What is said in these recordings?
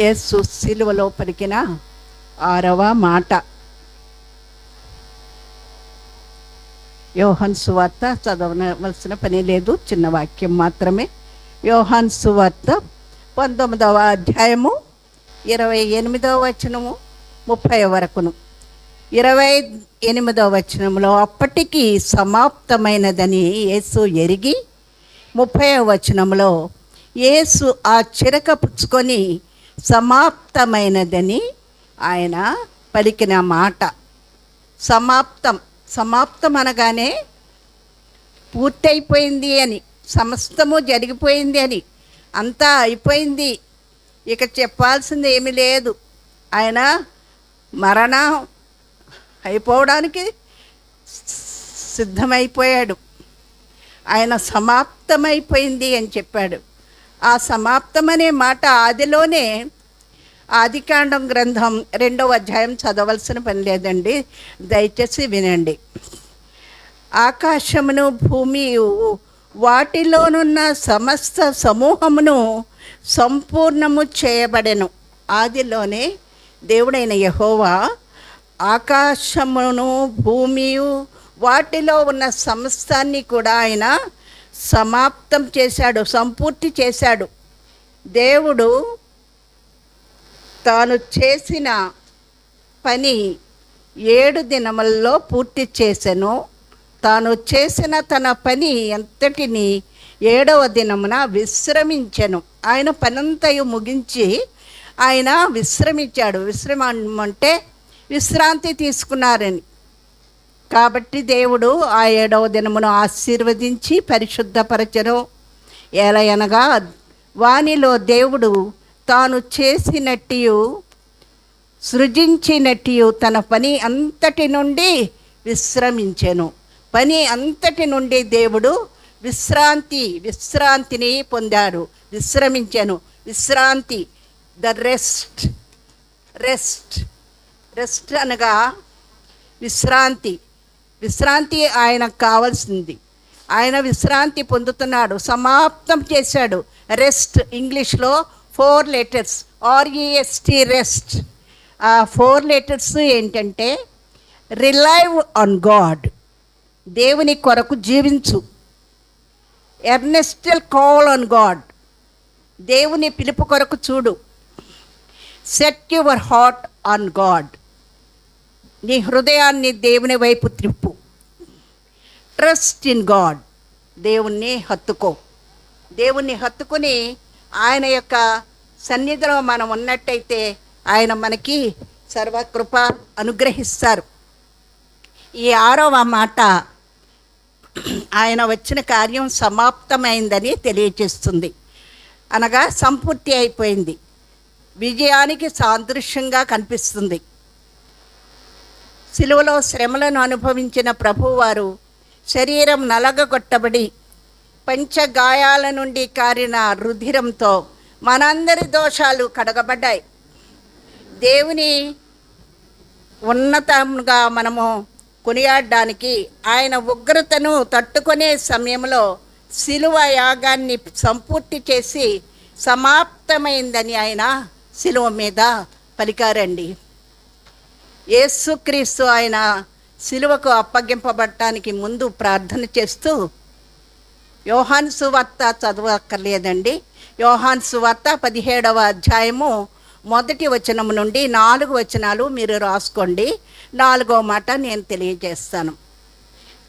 యేసు సిలువలో పలికిన 6వ మాట. యోహాను సువార్త చదవవలసిన పని లేదు, చిన్న వాక్యం మాత్రమే. యోహాను సువార్త 19వ అధ్యాయము 28వ వచనము 30 వరకును. 28వ వచనంలో అప్పటికి సమాప్తమైనదని యేసు ఎరిగి, 30వ వచనంలో యేసు ఆ చిరక పుచ్చుకొని సమాప్తమైనదని ఆయన పలికిన మాట. సమాప్తం అనగానే పూర్తయిపోయింది అని, సమస్తము జరిగిపోయింది అని, అంతా అయిపోయింది, ఇక చెప్పాల్సింది ఏమీ లేదు, ఆయన మరణం అయిపోవడానికి సిద్ధమైపోయాడు, ఆయన సమాప్తమైపోయింది అని చెప్పాడు. ఆ సమాప్తం అనే మాట ఆదిలోనే, ఆదికాండం గ్రంథం 2వ అధ్యాయం చదవలసిన పని లేదండి, దయచేసి వినండి. ఆకాశమును భూమియు వాటిలోనున్న సమస్త సమూహమును సంపూర్ణము చేయబడెను. ఆదిలోనే దేవుడైన యెహోవా ఆకాశమును భూమియు వాటిలో ఉన్న సమస్తాన్ని కూడా ఆయన సమాప్తం చేశాడు, సంపూర్తి చేశాడు. దేవుడు తాను చేసిన పని 7 దినములలో పూర్తి చేసెను. తాను చేసిన తన పని అంతటిని 7వ దినమున విశ్రమించెను. ఆయన పనంతయు ముగించి ఆయన విశ్రమించాడు. విశ్రమం అంటే విశ్రాంతి తీసుకున్నారని. కాబట్టి దేవుడు ఆ 7వ దినమును ఆశీర్వదించి పరిశుద్ధపరచెను. ఎలయనగా వానిలో దేవుడు తాను చేసినట్టు సృజించినట్టు తన పని అంతటి నుండి విశ్రమించెను. పని అంతటి నుండి దేవుడు విశ్రాంతిని పొందాడు, విశ్రమించెను. విశ్రాంతి, ద రెస్ట్ అనగా విశ్రాంతి ఆయనకు కావాల్సింది. ఆయన విశ్రాంతి పొందుతున్నాడు, సమాప్తం చేశాడు. రెస్ట్ ఇంగ్లీష్లో 4 లెటర్స్, REST, రెస్ట్. ఆ 4 లెటర్స్ ఏంటంటే రిలైవ్ ఆన్ గాడ్, దేవుని కొరకు జీవించు. ఎర్నెస్టల్ కాల్ ఆన్ గాడ్, దేవుని పిలుపు కొరకు చూడు. Set your heart on God, నీ హృదయాన్ని దేవుని వైపు త్రిప్పు. ట్రస్ట్ ఇన్ గాడ్, దేవుణ్ణి హత్తుకొని ఆయన యొక్క సన్నిధిలో మనం ఉన్నట్టయితే ఆయన మనకి సర్వకృప అనుగ్రహిస్తారు. ఈ 6వ మాట ఆయన వచ్చిన కార్యం సమాప్తమైందని తెలియజేస్తుంది. అనగా సంపూర్తి అయిపోయింది, విజయానికి సాదృశ్యంగా కనిపిస్తుంది. సిలువలో శ్రమలను అనుభవించిన ప్రభువారు శరీరం నలగగొట్టబడి పంచగాయాల నుండి కారిన రుధిరంతో మనందరి దోషాలు కడగబడ్డాయి. దేవుని ఉన్నతంగా మనము కొనియాడడానికి ఆయన ఉగ్రతను తట్టుకునే సమయంలో సిలువ యాగాన్ని సంపూర్తి చేసి సమాప్తమైందని ఆయన సిలువ మీద పలికారండి. యేసుక్రీస్తు ఆయన సిలువకు అప్పగింపబడటానికి ముందు ప్రార్థన చేస్తూ, యోహాను సువార్త చదవక్కర్లేదండి, యోహాను సువార్త 17వ అధ్యాయము 1వ వచనం నుండి 4 వచనాలు మీరు రాసుకోండి. 4వ మాట నేను తెలియజేస్తాను.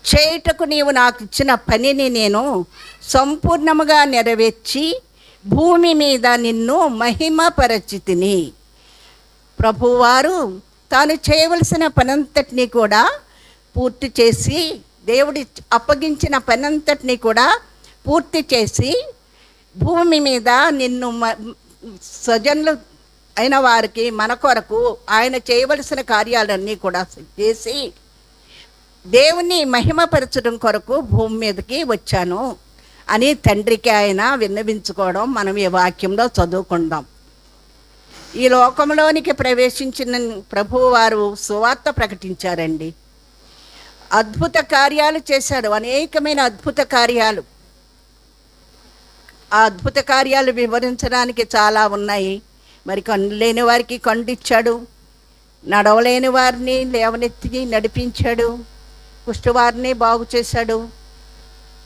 చేయుటకు నీవు నాకు ఇచ్చిన పనిని నేను సంపూర్ణముగా నెరవేర్చి భూమి మీద నిన్ను మహిమపరచితిని. ప్రభువారు తాను చేయవలసిన పనంతటినీ కూడా పూర్తి చేసి, దేవుడి అప్పగించిన పనంతటినీ కూడా పూర్తి చేసి, భూమి మీద నిన్ను స్వజనులు అయిన వారికి మన కొరకు ఆయన చేయవలసిన కార్యాలన్నీ కూడా చేసి దేవుని మహిమపరచడం కొరకు భూమి మీదకి వచ్చాను అని తండ్రికి ఆయన విన్నవించుకోవడం మనం ఈ వాక్యంలో చదువుకుందాం. ఈ లోకంలోనికి ప్రవేశించిన ప్రభువు వారు సువార్త ప్రకటించారండి. అద్భుత కార్యాలు చేశాడు, అనేకమైన అద్భుత కార్యాలు. ఆ అద్భుత కార్యాలు వివరించడానికి చాలా ఉన్నాయి. మరి కన్ను లేని వారికి కన్ను ఇచ్చాడు, నడవలేని వారిని లేవనెత్తి నడిపించాడు, కుష్ఠవారిని బాగు చేశాడు,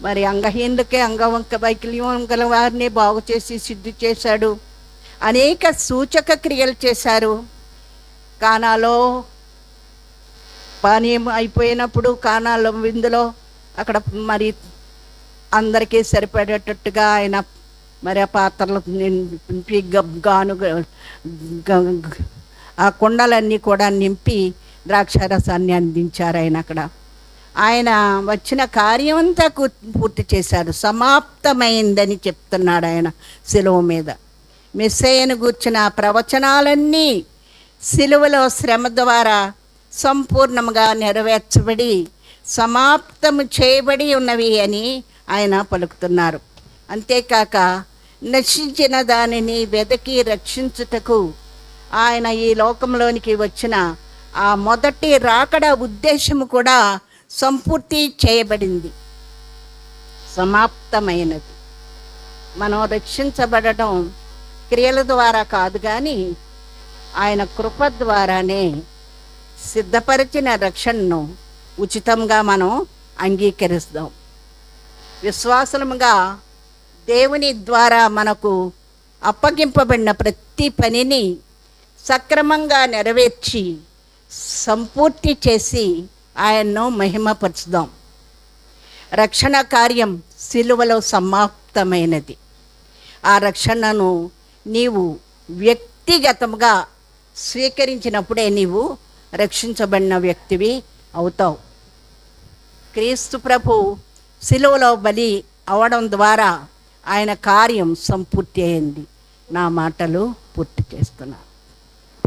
మరి అంగహీనులకే అంగవంక వైకల్యం గల వారిని బాగు చేసి సిద్ధి చేశాడు. అనేక సూచక క్రియలు చేశారు. కానాలో పానీయం అయిపోయినప్పుడు కానాలో విందులో అక్కడ మరి అందరికీ సరిపడేటట్టుగా ఆయన మరి ఆ పాత్రలు నింపి గాను ఆ కుండలన్నీ కూడా నింపి ద్రాక్షారసాన్ని అందించారు. ఆయన అక్కడ ఆయన వచ్చిన కార్యమంతా పూర్తి చేశాడు. సమాప్తమైందని చెప్తున్నాడు ఆయన శిలువ మీద. మెస్సయ్యను గూర్చిన ప్రవచనాలన్నీ శిలువలో శ్రమ ద్వారా సంపూర్ణంగా నెరవేర్చబడి సమాప్తము చేయబడి ఉన్నవి అని ఆయన పలుకుతున్నారు. అంతేకాక నశించిన దానిని వెదకి రక్షించుటకు ఆయన ఈ లోకంలోనికి వచ్చిన ఆ మొదటి రాకడ ఉద్దేశము కూడా సంపూర్తి చేయబడింది, సమాప్తమైనది. మనం రక్షించబడటం క్రియల ద్వారా కాదు, కానీ ఆయన కృప ద్వారానే సిద్ధపరిచిన రక్షణను ఉచితంగా మనం అంగీకరిస్తాం. విశ్వాసముగా దేవుని ద్వారా మనకు అప్పగింపబడిన ప్రతి పనిని సక్రమంగా నెరవేర్చి సంపూర్తి చేసి ఆయన్ను మహిమపరుచుదాం. రక్షణ కార్యం సిలువలో సమాప్తమైనది. ఆ రక్షణను నీవు వ్యక్తిగతంగా స్వీకరించినప్పుడే నీవు రక్షించబడిన వ్యక్తివి అవుతావు. క్రీస్తు ప్రభు సిలువలో బలి అవడం ద్వారా ఆయన కార్యం సంపూర్తి అయింది. నా మాటలు పూర్తి చేస్తున్నాను.